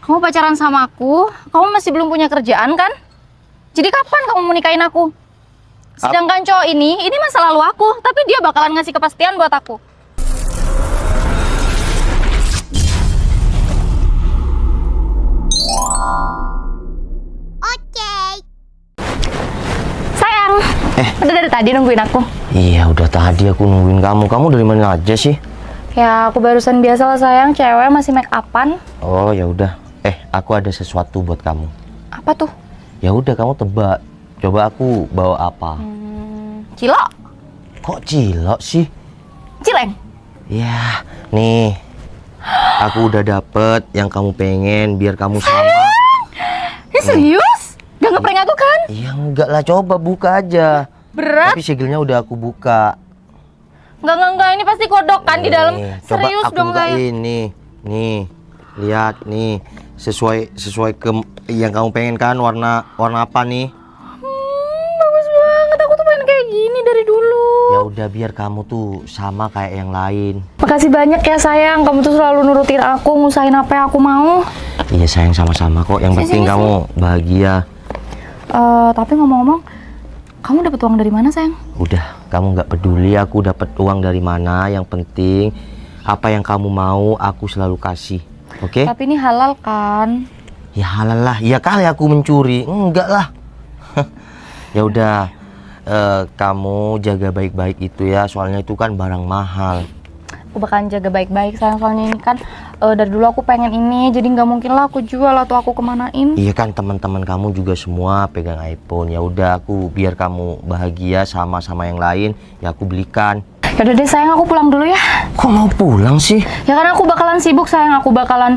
Kamu pacaran sama aku, kamu masih belum punya kerjaan kan? Jadi kapan kamu mau nikahin aku? Sedangkan cowok ini masa lalu aku, tapi dia bakalan ngasih kepastian buat aku. Oke. Sayang, udah dari tadi nungguin aku? Iya, udah tadi aku nungguin kamu. Kamu dari mana aja sih? Ya, aku barusan biasa lah sayang, cewek masih make upan. Oh, ya udah. Aku ada sesuatu buat kamu. Apa tuh? Ya udah, kamu tebak. Coba aku bawa apa? Cilok? Kok cilok sih? Cileng? Ya, nih. Aku udah dapet yang kamu pengen biar kamu sama. Serius? Gak ngeprank aku kan? Ya enggak lah, coba buka aja. Berat? Tapi segelnya udah aku buka. Enggak, ini pasti kodok kan di dalam. Coba Serius aku dong saya. bukain nih, lihat nih, sesuai ke yang kamu pengen kan, warna apa nih? Bagus banget, aku tuh pengen kayak gini dari dulu. Ya udah, biar kamu tuh sama kayak yang lain. Makasih banyak ya sayang, kamu tuh selalu nurutin aku, ngusahain apa yang aku mau. Iya sayang, sama-sama kok. Yang penting kamu bahagia. Tapi ngomong-ngomong, kamu dapat uang dari mana sayang? Udah, kamu nggak peduli aku dapat uang dari mana. Yang penting apa yang kamu mau aku selalu kasih. Oke? Tapi ini halal kan? Ya halal lah. Ya kali aku mencuri. Enggak lah. Ya udah, kamu jaga baik-baik itu ya. Soalnya itu kan barang mahal. Aku bakalan jaga baik-baik sayang, soalnya ini kan dari dulu aku pengen ini, jadi nggak mungkin lah aku jual atau aku kemanain. Iya kan, teman-teman kamu juga semua pegang iPhone. Ya udah, aku biar kamu bahagia sama yang lain, ya aku belikan. Yaudah deh sayang, aku pulang dulu ya. Kok mau pulang sih? Ya kan aku bakalan sibuk sayang, aku bakalan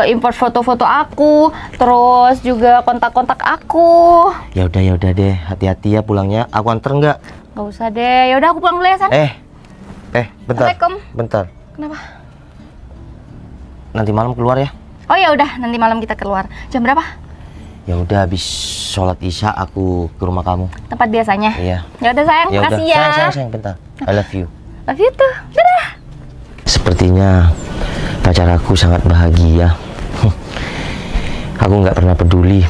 import foto-foto aku, terus juga kontak-kontak aku. Ya udah deh, hati-hati ya pulangnya. Aku anter nggak? Gak usah deh, yaudah aku pulang dulu ya sayang. Bentar. Assalamualaikum. Bentar. Kenapa? Nanti malam keluar ya? Oh ya udah, nanti malam kita keluar. Jam berapa? Ya udah, habis sholat isya aku ke rumah kamu. Tempat biasanya. Iya. Ya udah sayang, Ya udah, makasih ya. sayang, bentar. I love you. Love you too. Dadah. Sepertinya pacar aku sangat bahagia. Aku nggak pernah peduli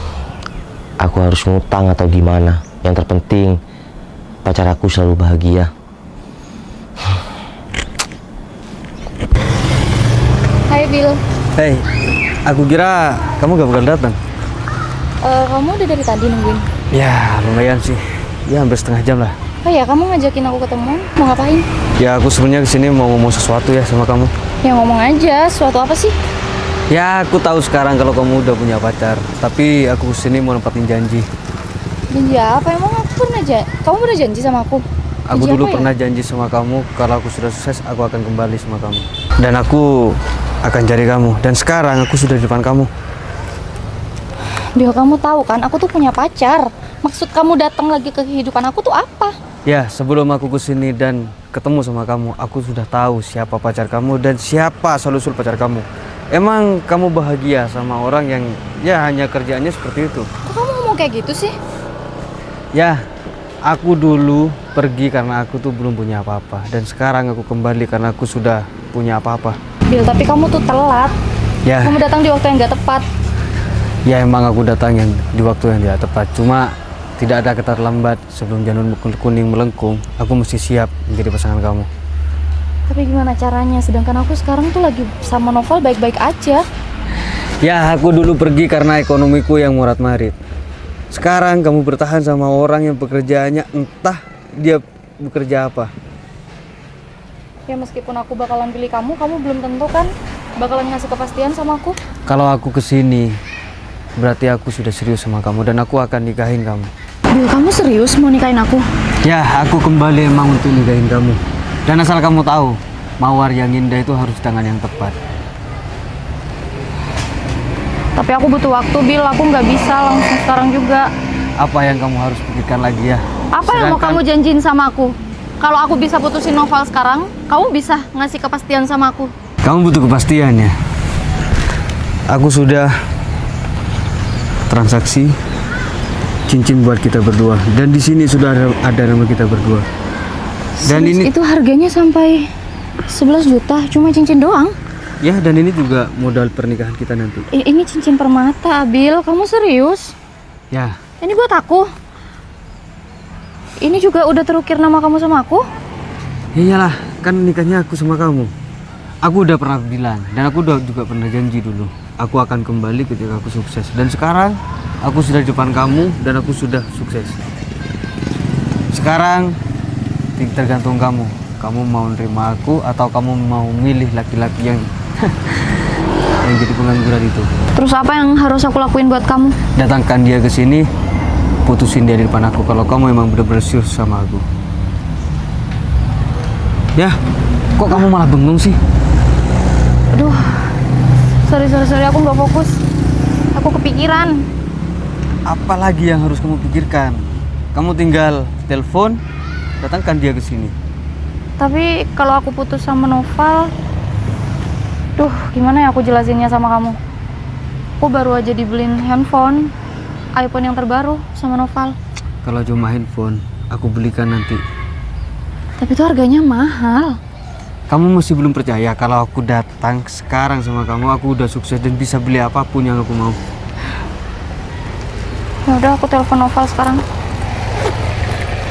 aku harus ngutang atau gimana. Yang terpenting pacar aku selalu bahagia. Hai Bill. Hei, aku kira kamu gak bakal datang. Kamu udah dari tadi nungguin? Ya, lumayan sih. Ya, hampir setengah jam lah. Oh ya, kamu ngajakin aku ketemuan, mau ngapain? Ya, aku sebenarnya kesini mau ngomong sesuatu ya sama kamu. Ya ngomong aja, suatu apa sih? Ya, aku tahu sekarang kalau kamu udah punya pacar. Tapi aku kesini mau nempatin janji. Janji apa? Emang aku pernah kamu pernah janji sama aku? Aku Janji dulu apa ya? pernah janji sama kamu kalau aku sudah sukses, aku akan kembali sama kamu. Dan aku akan cari kamu. Dan sekarang aku sudah di depan kamu. Bill, kamu tahu kan, aku tuh punya pacar. Maksud kamu datang lagi ke kehidupan aku tuh apa? Ya, sebelum aku kesini dan ketemu sama kamu, aku sudah tahu siapa pacar kamu dan siapa asal-usul pacar kamu. Emang kamu bahagia sama orang yang ya hanya kerjaannya seperti itu? Kok kamu ngomong kayak gitu sih? Ya, aku dulu pergi karena aku tuh belum punya apa-apa. Dan sekarang aku kembali karena aku sudah punya apa-apa. Bill, tapi kamu tuh telat. Ya, Kamu datang di waktu yang gak tepat. ya emang aku datang yang di waktu yang tidak tepat. Cuma tidak ada kata terlambat. Sebelum janur kuning melengkung, aku mesti siap menjadi pasangan kamu. Tapi gimana caranya? Sedangkan aku sekarang tuh lagi sama Novel baik-baik aja. Ya, aku dulu pergi karena ekonomiku yang morat-marit. Sekarang kamu bertahan sama orang yang pekerjaannya entah dia bekerja apa. Ya meskipun aku bakalan pilih kamu belum tentu kan bakalan ngasih kepastian sama aku. Kalau aku kesini, berarti aku sudah serius sama kamu dan aku akan nikahin kamu. Bill, kamu serius mau nikahin aku? Ya, aku kembali emang untuk nikahin kamu. Dan asal kamu tahu, mawar yang indah itu harus di tangan yang tepat. Tapi aku butuh waktu, Bill. Aku nggak bisa langsung sekarang juga. Apa yang kamu harus pikirkan lagi ya? Apa yang mau kamu janjiin sama aku? Kalau aku bisa putusin Novel sekarang, kamu bisa ngasih kepastian sama aku. Kamu butuh kepastian ya? Aku sudah transaksi cincin buat kita berdua. Dan di sini sudah ada nama kita berdua. Dan ini itu harganya sampai 11 juta, cuma cincin doang. Ya, dan ini juga modal pernikahan kita nanti. Ini cincin permata, Abil. Kamu serius? Ya, Ini buat aku. Ini juga udah terukir nama kamu sama aku? ya iyalah, kan nikahnya aku sama kamu. Aku udah pernah bilang, dan aku udah juga pernah janji dulu. Aku akan kembali ketika aku sukses. Dan sekarang, aku sudah di depan kamu, dan aku sudah sukses. Sekarang, tergantung kamu. Kamu mau nerima aku, atau kamu mau milih laki-laki yang yang jadi pengangguran itu. Terus apa yang harus aku lakuin buat kamu? Datangkan dia ke sini, putusin dia di depan aku kalau kamu emang bener-bener serius sama aku. Ya, kok kamu malah bengong sih? Aduh, sorry, aku nggak fokus. Aku kepikiran. Apalagi yang harus kamu pikirkan? Kamu tinggal telepon, datangkan dia ke sini. Tapi kalau aku putus sama Noval, duh, gimana ya aku jelasinnya sama kamu? Aku baru aja dibeliin handphone, iPhone yang terbaru sama Noval. Kalau cuma handphone, aku belikan nanti. Tapi itu harganya mahal. Kamu masih belum percaya kalau aku datang sekarang sama kamu, aku udah sukses dan bisa beli apapun yang aku mau. Ya udah, aku telepon Noval sekarang.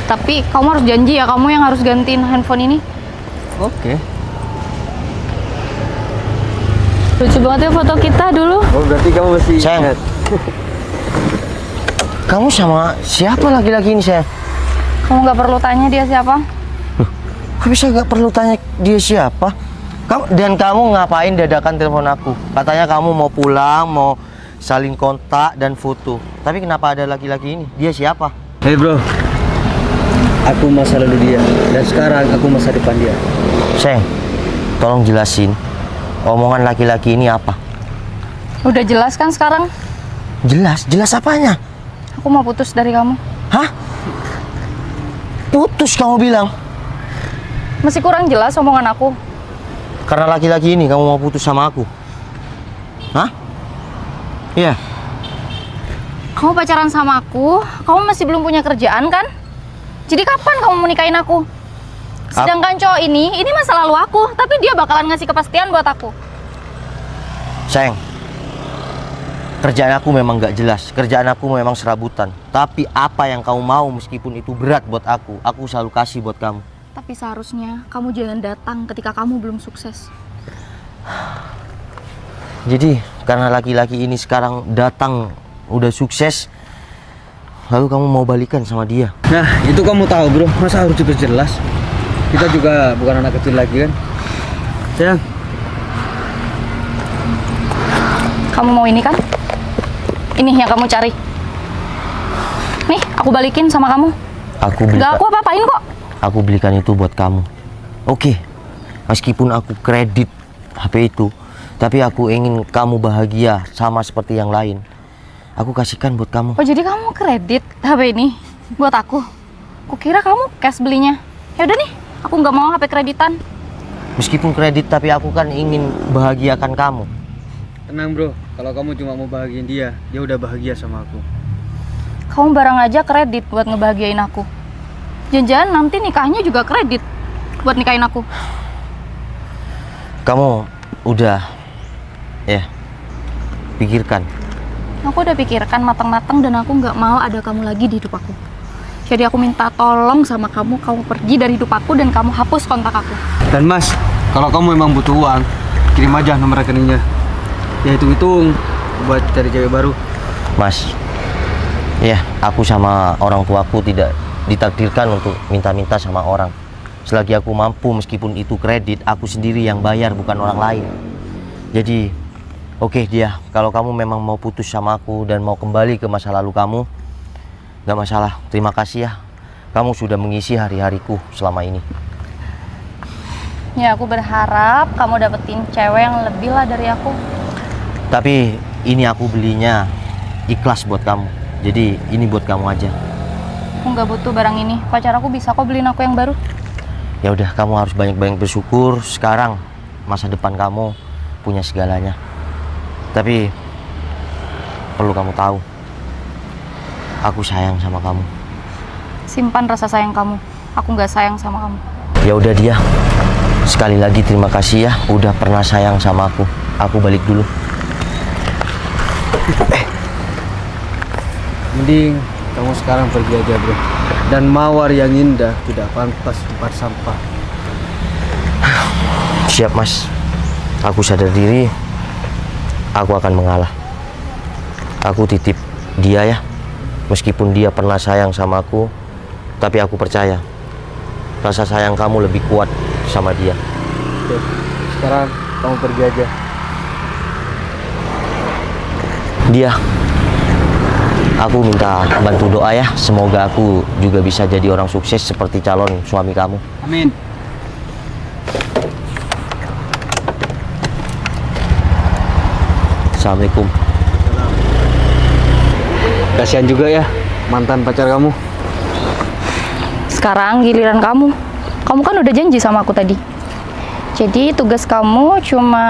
Tapi kamu harus janji ya, kamu yang harus gantiin handphone ini. Oke. Lucu banget ya foto kita dulu. Oh, berarti kamu masih Sayang, kamu sama siapa laki-laki ini, sayang? Kamu nggak perlu tanya dia siapa. Kok bisa nggak perlu tanya dia siapa? Kamu ngapain dadakan telepon aku? Katanya kamu mau pulang, mau saling kontak dan foto. Tapi kenapa ada laki-laki ini? Dia siapa? Hey bro, aku masa lalu dia, dan sekarang aku masa depan dia. Sayang, tolong jelasin omongan laki-laki ini apa? Udah jelas kan sekarang? Jelas apanya? Aku mau putus dari kamu. Hah? Putus kamu bilang? Masih kurang jelas omongan aku. Karena laki-laki ini kamu mau putus sama aku? Hah? Iya. Kamu pacaran sama aku, kamu masih belum punya kerjaan kan? Jadi kapan kamu mau nikahin aku? Sedangkan cowok ini masa lalu aku, tapi dia bakalan ngasih kepastian buat aku. Sayang, kerjaan aku memang gak jelas. Kerjaan aku memang serabutan. Tapi apa yang kamu mau meskipun itu berat buat aku selalu kasih buat kamu. Tapi seharusnya kamu jangan datang ketika kamu belum sukses. Jadi karena laki-laki ini sekarang datang udah sukses, lalu kamu mau balikan sama dia? Nah, itu kamu tahu bro, masa harus jelas? Kita juga bukan anak kecil lagi kan? Sayang, Kamu mau ini kan? Ini yang kamu cari. Nih, aku balikin sama kamu. Gak aku apa-apain kok. Aku belikan itu buat kamu. Oke, meskipun aku kredit HP itu, tapi aku ingin kamu bahagia sama seperti yang lain. Aku kasihkan buat kamu. Oh, jadi kamu kredit HP ini buat aku? Kukira kamu cash belinya. Ya udah nih, aku nggak mau HP kreditan. Meskipun kredit, tapi aku kan ingin bahagiakan kamu. tenang bro, kalau kamu cuma mau bahagiain dia udah bahagia sama aku. Kamu barang aja kredit buat ngebahagiain aku. Jangan-jangan nanti nikahnya juga kredit buat nikahin aku. Kamu udah, ya, pikirkan. Aku udah pikirkan matang-matang dan aku nggak mau ada kamu lagi di hidup aku. Jadi aku minta tolong sama kamu, kamu pergi dari hidup aku dan kamu hapus kontak aku. Dan mas, kalau kamu memang butuh uang, kirim aja nomor rekeningnya. Ya hitung-hitung buat cari cewek baru. Mas, ya, aku sama orang tuaku tidak ditakdirkan untuk minta-minta sama orang. Selagi aku mampu, meskipun itu kredit, aku sendiri yang bayar, bukan orang lain. Jadi, oke dia, kalau kamu memang mau putus sama aku dan mau kembali ke masa lalu kamu, gak masalah. Terima kasih ya, kamu sudah mengisi hari-hariku selama ini. Ya, aku berharap kamu dapetin cewek yang lebih lah dari aku. Tapi ini aku belinya ikhlas buat kamu. Jadi ini buat kamu aja. Aku nggak butuh barang ini. Pacar aku bisa kok beliin aku yang baru. Ya udah, kamu harus banyak-banyak bersyukur. Sekarang masa depan kamu punya segalanya. Tapi perlu kamu tahu, aku sayang sama kamu. Simpan rasa sayang kamu. Aku nggak sayang sama kamu. Ya udah dia, Sekali lagi terima kasih ya udah pernah sayang sama aku. Aku balik dulu. Mending kamu sekarang pergi aja bro. Dan mawar yang indah tidak pantas tempat sampah. Siap mas. Aku sadar diri. Aku akan mengalah. Aku titip dia ya. Meskipun dia pernah sayang sama aku, tapi aku percaya rasa sayang kamu lebih kuat sama dia. Oke, sekarang kamu pergi aja. Dia, aku minta bantu doa ya. Semoga aku juga bisa jadi orang sukses seperti calon suami kamu. Amin. Assalamualaikum. Kasihan juga ya mantan pacar kamu. Sekarang giliran kamu. Kamu kan udah janji sama aku tadi. Jadi tugas kamu cuma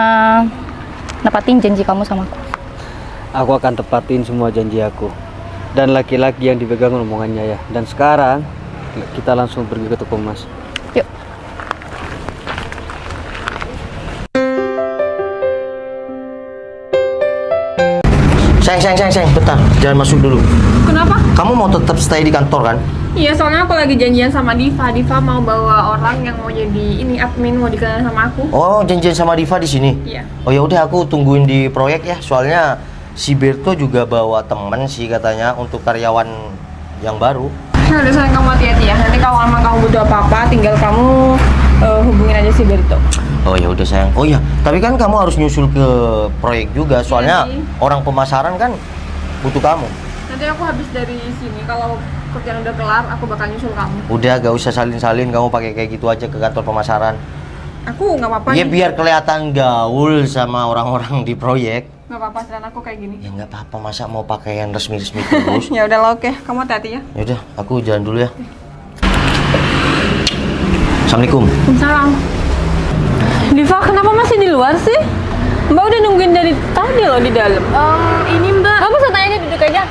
nepatin janji kamu sama aku. Aku akan tepatin semua janji aku. Dan laki-laki yang dipegang omongannya ya. Dan sekarang kita langsung pergi ke toko emas. Yuk. Sayang, bentar, jangan masuk dulu. Kenapa? Kamu mau tetap stay di kantor kan? Iya, soalnya aku lagi janjian sama Diva. Diva mau bawa orang yang mau jadi ini admin, mau dikenal sama aku. Oh, janjian sama Diva di sini. Iya. Oh ya udah, aku tungguin di proyek ya. Soalnya si Berto juga bawa temen sih katanya untuk karyawan yang baru. Ya udah sayang, kamu hati-hati ya. Nanti kalau emang kamu butuh apa-apa, tinggal kamu hubungin aja si Berto. Oh ya udah sayang. Oh ya, tapi kan kamu harus nyusul ke proyek juga. Soalnya sih. orang pemasaran kan butuh kamu. Nanti aku habis dari sini, kalau kerjaan udah kelar, aku bakal nyusul kamu. Udah, gak usah salin-salin. Kamu pakai kayak gitu aja ke kantor pemasaran. Aku nggak apa-apa Ya nih. biar kelihatan gaul sama orang-orang di proyek. Nggak apa-apa, dan aku kayak gini. Ya nggak apa-apa, masa mau pakaian resmi-resmi terus. Ya udah lah, oke. Kamu hati-hati ya. Yaudah, aku jalan dulu ya. Assalamualaikum. Salam. Diva, kenapa masih di luar sih? Mbak udah nungguin dari tadi loh di dalam. Ini Mbak. Kamu santai aja, duduk aja.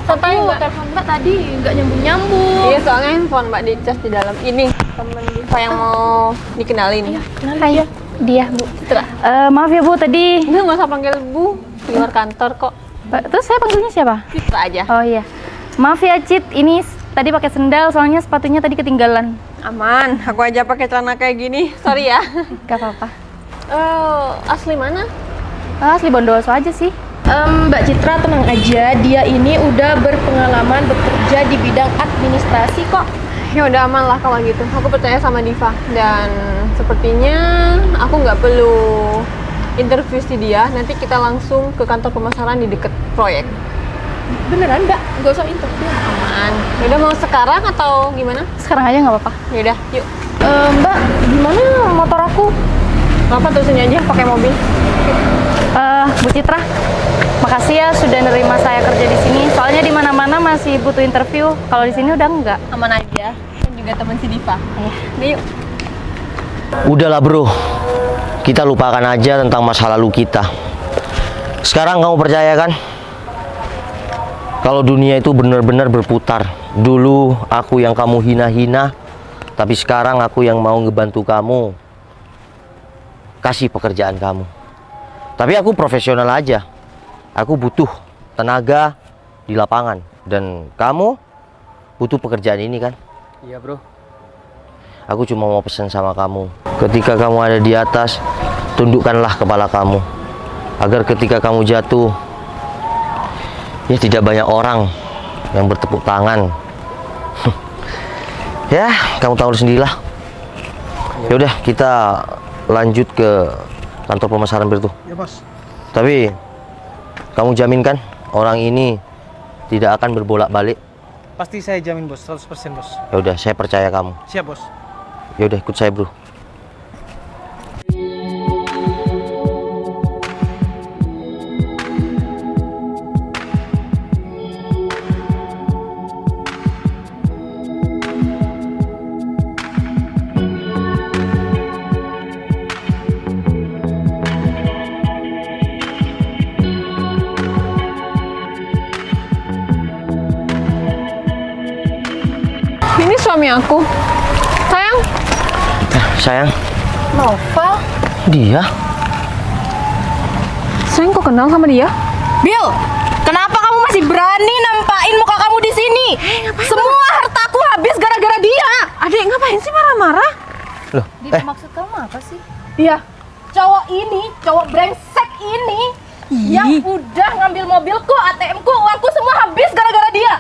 Santai Aku Mbak. telepon Mbak tadi nggak nyambung-nyambung. Iya, soalnya handphone Mbak dicas di dalam. Ini temen Diva yang mau dikenalin. Hai, dia Bu. Maaf ya Bu, tadi. Udah nggak usah panggil Bu, di luar kantor kok. Terus saya panggilnya siapa? Citra aja. Oh iya. Maaf ya Cit, ini tadi pakai sendal soalnya sepatunya tadi ketinggalan. Aman, aku aja pakai celana kayak gini. Sorry ya. Gak apa-apa. Asli mana? Asli Bondowoso aja sih. Mbak Citra tenang aja, dia ini udah berpengalaman bekerja di bidang administrasi kok. Ya udah aman lah kalau gitu. Aku percaya sama Diva dan sepertinya aku nggak perlu interview si dia. Nanti kita langsung ke kantor pemasaran di deket proyek. Beneran Mbak? Nggak usah interview. Aman. Yaudah mau sekarang atau gimana? Sekarang aja nggak apa-apa. Yaudah, yuk. Mbak, gimana motor aku? Apa tuh sini aja pakai mobil? Bu Citra, makasih ya sudah nerima saya kerja di sini. Soalnya di mana-mana masih butuh interview. Kalau di sini udah enggak. Aman aja. Kan juga teman si Diva. Iya. Udah yuk. Udahlah bro, kita lupakan aja tentang masa lalu kita. Sekarang kamu percaya kan? Kalau dunia itu benar-benar berputar. Dulu aku yang kamu hina-hina, tapi sekarang aku yang mau ngebantu kamu, kasih pekerjaan kamu. Tapi aku profesional aja. Aku butuh tenaga di lapangan. Dan kamu butuh pekerjaan ini kan? Iya bro. Aku cuma mau pesan sama kamu. Ketika kamu ada di atas, tundukkanlah kepala kamu. Agar ketika kamu jatuh, ya tidak banyak orang yang bertepuk tangan. Ya, kamu tahu sendirilah. Ya udah, kita lanjut ke kantor pemasaran Bertu. Ya bos. Tapi kamu jaminkan orang ini tidak akan berbolak-balik? Pasti saya jamin bos, 100% bos. Ya udah, saya percaya kamu. Siap bos. Ya udah, ikut saya bro. Ini suami aku. Sayang, Sayang, Noval? Dia? Sayang, kok kenal sama dia? Bill, kenapa kamu masih berani nampain muka kamu di sini? Semua hartaku habis gara-gara dia. Adik, ngapain sih marah-marah? Loh, Div, maksud kamu apa sih? Iya, cowok ini, cowok brengsek ini yang udah ngambil mobilku, ATM-ku, uangku semua habis gara-gara dia.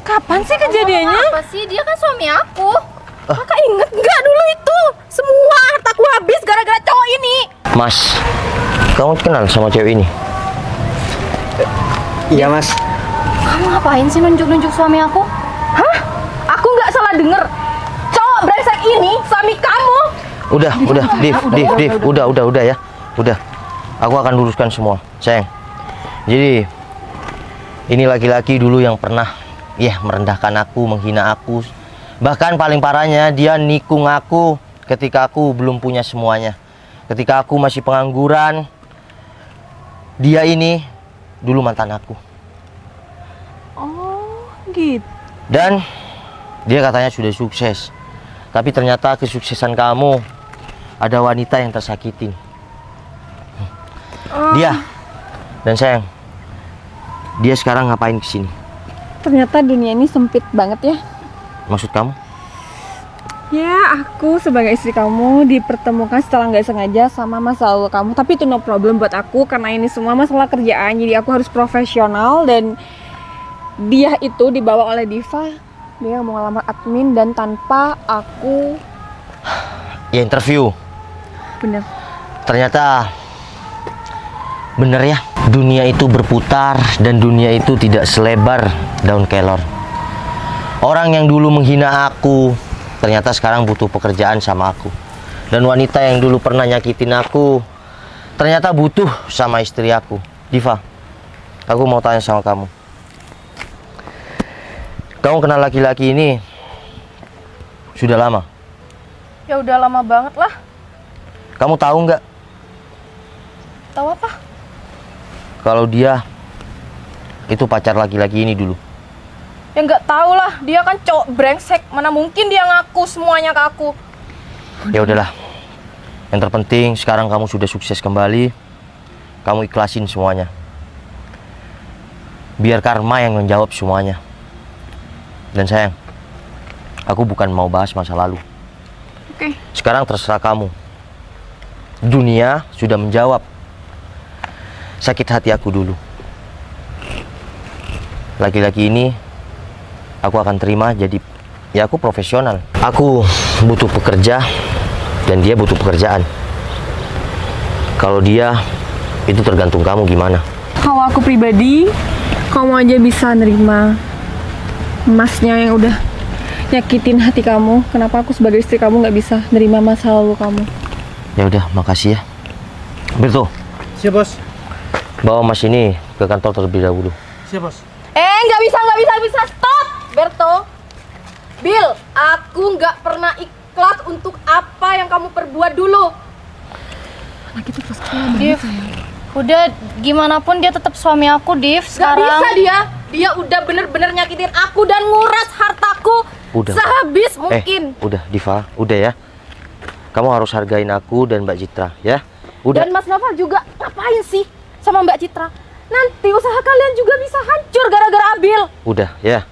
Kapan sih Kamu kejadiannya? apa sih? Dia kan suami aku. Kakak inget nggak dulu itu? Semua hartaku habis gara-gara cowok ini. Mas, kamu kenal sama cewek ini? Iya mas. Kamu ngapain sih nunjuk-nunjuk suami aku? Hah? Aku nggak salah denger. Cowok brengsek ini suami kamu. Udah, Div, udah ya. Udah. Aku akan luruskan semua, sayang. Jadi, ini laki-laki dulu yang pernah merendahkan aku, menghina aku. Bahkan paling parahnya dia nikung aku ketika aku belum punya semuanya. Ketika aku masih pengangguran. Dia ini dulu mantan aku. Oh, gitu. Dan dia katanya sudah sukses. Tapi ternyata kesuksesan kamu ada wanita yang tersakitin. Dia dan sayang. Dia sekarang ngapain kesini? Ternyata dunia ini sempit banget ya. Maksud kamu? Ya, aku sebagai istri kamu dipertemukan secara nggak sengaja sama masa lalu kamu. Tapi itu no problem buat aku karena ini semua masalah kerjaan. Jadi aku harus profesional dan dia itu dibawa oleh Diva. Dia mau ngelamar admin dan tanpa aku. Ya interview. Bener. Ternyata bener ya. Dunia itu berputar dan dunia itu tidak selebar daun kelor. Orang yang dulu menghina aku ternyata sekarang butuh pekerjaan sama aku. Dan wanita yang dulu pernah nyakitin aku ternyata butuh sama istri aku. Diva, aku mau tanya sama kamu. Kamu kenal laki-laki ini sudah lama? Ya udah lama banget lah. Kamu tahu nggak Tahu apa? kalau dia itu pacar laki-laki ini dulu? Ya nggak tahu lah. Dia kan cowok brengsek. Mana mungkin dia ngaku semuanya ke aku. Ya udahlah. Yang terpenting sekarang kamu sudah sukses kembali. Kamu ikhlasin semuanya. Biar karma yang menjawab semuanya. Dan sayang, aku bukan mau bahas masa lalu. Oke. Sekarang terserah kamu. Dunia sudah menjawab sakit hati aku dulu. Laki-laki ini aku akan terima jadi aku profesional. Aku butuh pekerja dan dia butuh pekerjaan. Kalau dia itu tergantung kamu gimana. Kalau aku pribadi, kamu aja bisa nerima masnya yang udah nyakitin hati kamu. Kenapa aku sebagai istri kamu nggak bisa nerima masa lalu kamu? Ya udah, makasih ya. Berto, Siap, Bos. bawa mas ini ke kantor terlebih dahulu. Siap, Bos. Nggak bisa. Stop, Berto. Bill, aku nggak pernah ikhlas untuk apa yang kamu perbuat dulu. Anak itu terus Div, udah gimana pun dia tetap suami aku, Div. Gak Sekarang bisa dia udah bener-bener nyakitin aku dan nguras hartaku Udah. sehabis mungkin. Udah Diva, udah ya. Kamu harus hargain aku dan Mbak Citra ya. Udah. Dan Mas Noval juga ngapain sih sama Mbak Citra? Nanti usaha kalian juga bisa hancur gara-gara Abil. Udah ya.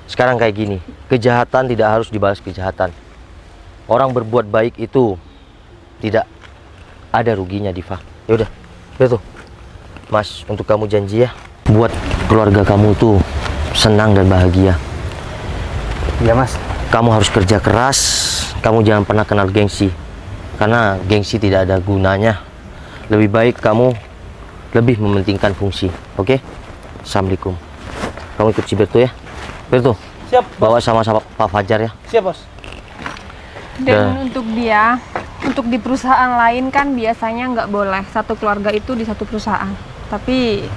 Sekarang kayak gini, kejahatan tidak harus dibalas kejahatan. Orang berbuat baik itu tidak ada ruginya, Diva. Ya udah, betul. Mas, untuk kamu janji ya, buat keluarga kamu tuh senang dan bahagia. Iya mas. Kamu harus kerja keras, kamu jangan pernah kenal gengsi. Karena gengsi tidak ada gunanya. Lebih baik kamu lebih mementingkan fungsi, oke? Assalamualaikum. Kamu ikut si Berto ya. Berto, Siap, Bos. bawa sama-sama Pak Fajar ya. Siap, Bos. Dan untuk dia, untuk di perusahaan lain kan biasanya nggak boleh satu keluarga itu di satu perusahaan. Tapi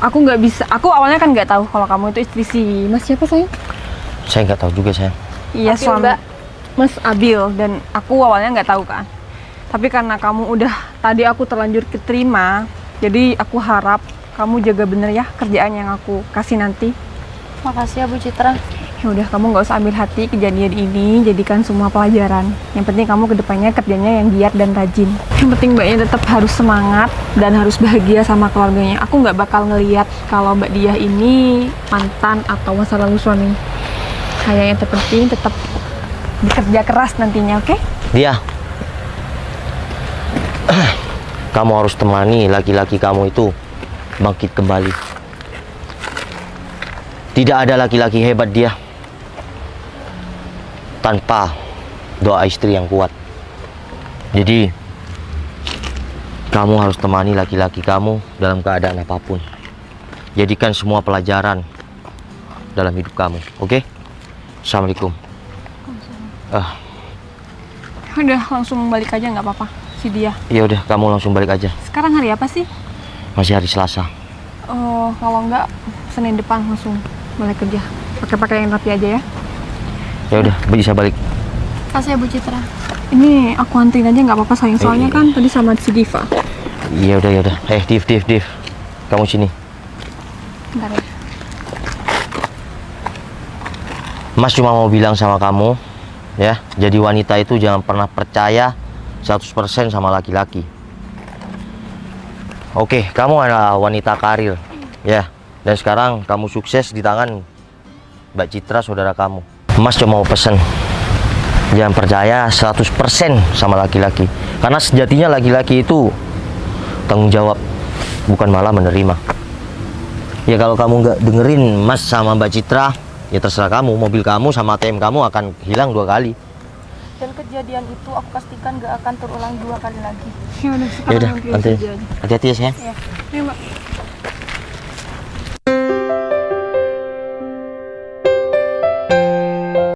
aku nggak bisa. Aku awalnya kan nggak tahu kalau kamu itu istri si Mas siapa sayang? Saya nggak tahu juga sayang. Iya Abil, suami Mbak. Mas Abil, dan aku awalnya nggak tahu kan. Tapi karena kamu udah tadi aku terlanjur keterima, jadi aku harap kamu jaga bener ya kerjaan yang aku kasih nanti. makasih ya Bu Citra. Ya udah, kamu nggak usah ambil hati kejadian ini, jadikan semua pelajaran. Yang penting kamu kedepannya kerjanya yang giat dan rajin. Yang penting mbaknya tetap harus semangat dan harus bahagia sama keluarganya. Aku nggak bakal ngelihat kalau Mbak Diah ini mantan atau masa lalu suami. Kayak yang terpenting tetap bekerja keras nantinya, oke? Dia, kamu harus temani laki-laki kamu itu bangkit kembali. Tidak ada laki-laki hebat dia tanpa doa istri yang kuat. Jadi kamu harus temani laki-laki kamu dalam keadaan apapun. Jadikan semua pelajaran dalam hidup kamu, oke? Assalamualaikum. Udah, langsung balik aja nggak apa-apa si dia. Ya udah, kamu langsung balik aja. Sekarang hari apa sih? Masih hari Selasa. Oh, kalau nggak Senin depan langsung balik kerja. Pakai yang rapi aja ya. Ya udah, bisa balik. Kasih ya Bu Citra. Ini aku anterin aja nggak apa-apa sayang, soalnya kan tadi sama si Diva. Ya udah, ya udah. Div. Kamu sini. Bentar ya. Mas cuma mau bilang sama kamu, ya, jadi wanita itu jangan pernah percaya 100% sama laki-laki. Oke, kamu adalah wanita karir, ya. Dan sekarang kamu sukses di tangan Mbak Citra, saudara kamu. Mas cuma mau pesen, jangan percaya 100% sama laki-laki. Karena sejatinya laki-laki itu tanggung jawab, bukan malah menerima. Ya kalau kamu nggak dengerin Mas sama Mbak Citra, ya terserah kamu. Mobil kamu sama ATM kamu akan hilang 2 kali. Dan kejadian itu aku pastikan gak akan terulang 2 kali lagi. Ya udah, Ya sekarang udah, nanti nanti aja. hati-hati ya sayang. Ya, Mbak.